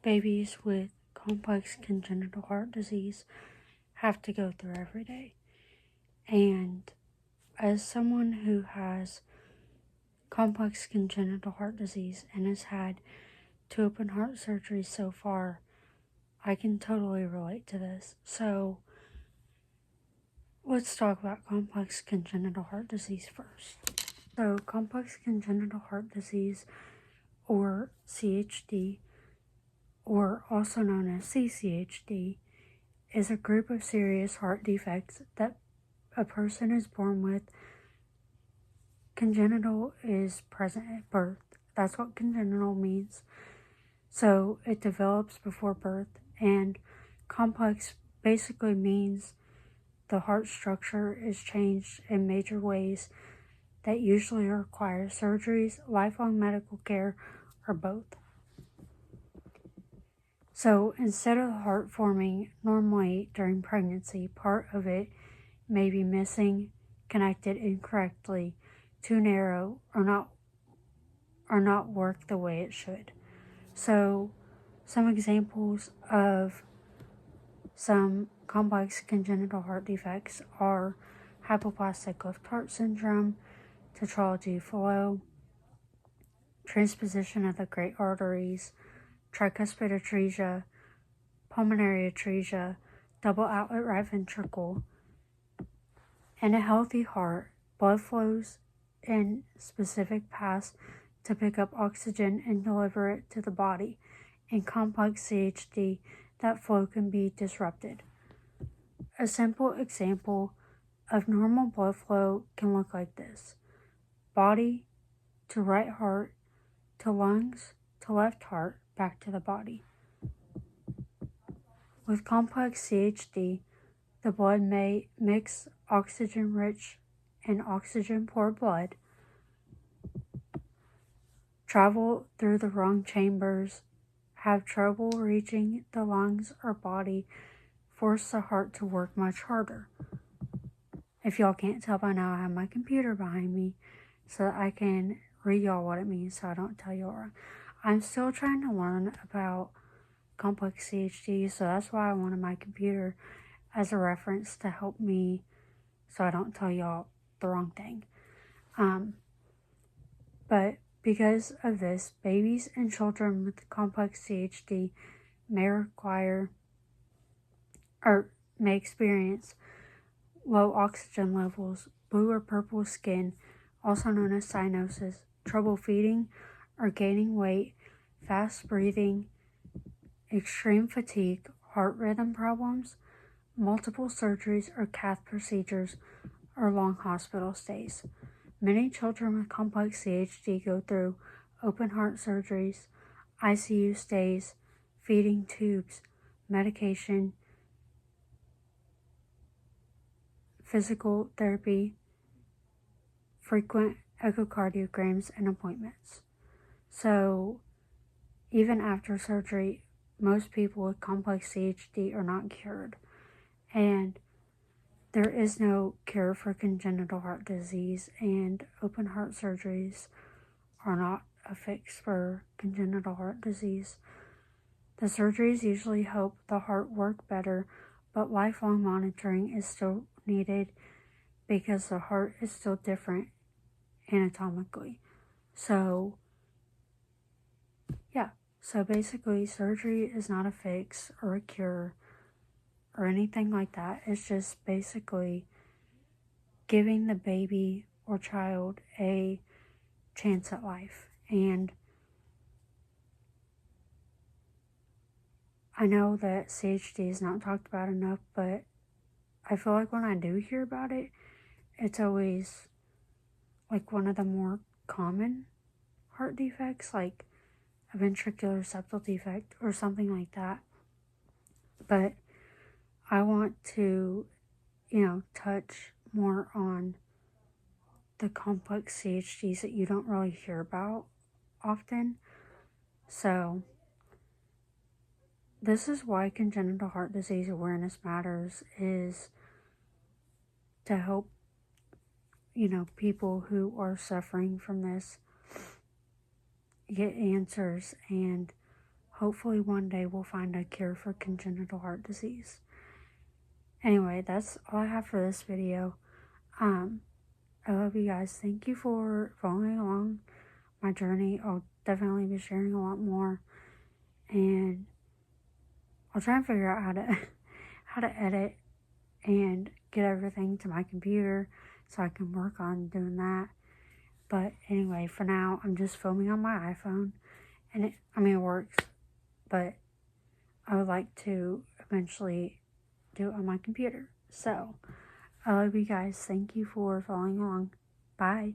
babies with complex congenital heart disease have to go through every day. And as someone who has complex congenital heart disease and has had 2 open heart surgeries so far, I can totally relate to this. So let's talk about complex congenital heart disease first. So complex congenital heart disease, or CHD, or also known as CCHD, is a group of serious heart defects that a person is born with. Congenital is present at birth. That's what congenital means. So it develops before birth, and complex basically means the heart structure is changed in major ways that usually require surgeries, lifelong medical care, or both. So instead of the heart forming normally during pregnancy, part of it may be missing, connected incorrectly, too narrow, or not work the way it should. So some examples of some complex congenital heart defects are hypoplastic left heart syndrome, tetralogy flow, transposition of the great arteries, tricuspid atresia, pulmonary atresia, double outlet right ventricle. In a healthy heart, blood flows in specific paths to pick up oxygen and deliver it to the body. In complex CHD, that flow can be disrupted. A simple example of normal blood flow can look like this: body to right heart, to lungs, to left heart, back to the body. With complex CHD, the blood may mix oxygen-rich and oxygen-poor blood, travel through the wrong chambers, have trouble reaching the lungs or body, force the heart to work much harder. If y'all can't tell by now, I have my computer behind me so that I can read y'all what it means so I don't tell y'all wrong. I'm still trying to learn about complex CHD, so that's why I wanted my computer as a reference to help me so I don't tell y'all the wrong thing. But because of this, babies and children with complex CHD may experience low oxygen levels, blue or purple skin, also known as cyanosis, trouble feeding or gaining weight, fast breathing, extreme fatigue, heart rhythm problems, multiple surgeries or cath procedures, or long hospital stays. Many children with complex CHD go through open heart surgeries, ICU stays, feeding tubes, medication, physical therapy, frequent echocardiograms, and appointments. So even after surgery, most people with complex CHD are not cured. And there is no cure for congenital heart disease, and open heart surgeries are not a fix for congenital heart disease. The surgeries usually help the heart work better, but lifelong monitoring is still needed because the heart is still different anatomically. So basically surgery is not a fix or a cure or anything like that. It's just basically giving the baby or child a chance at life. And I know that CHD is not talked about enough, but I feel like when I do hear about it, it's always like one of the more common heart defects, like a ventricular septal defect or something like that. But I want to, touch more on the complex CHDs that you don't really hear about often. So this is why congenital heart disease awareness matters, is to help, people who are suffering from this get answers and hopefully one day we'll find a cure for congenital heart disease. Anyway, that's all I have for this video. I love you guys. Thank you for following along my journey. I'll definitely be sharing a lot more, and I'll try and figure out how to edit and get everything to my computer so I can work on doing that. But anyway, for now, I'm just filming on my iPhone, and it works, but I would like to eventually do it on my computer. So, I love you guys. Thank you for following along. Bye.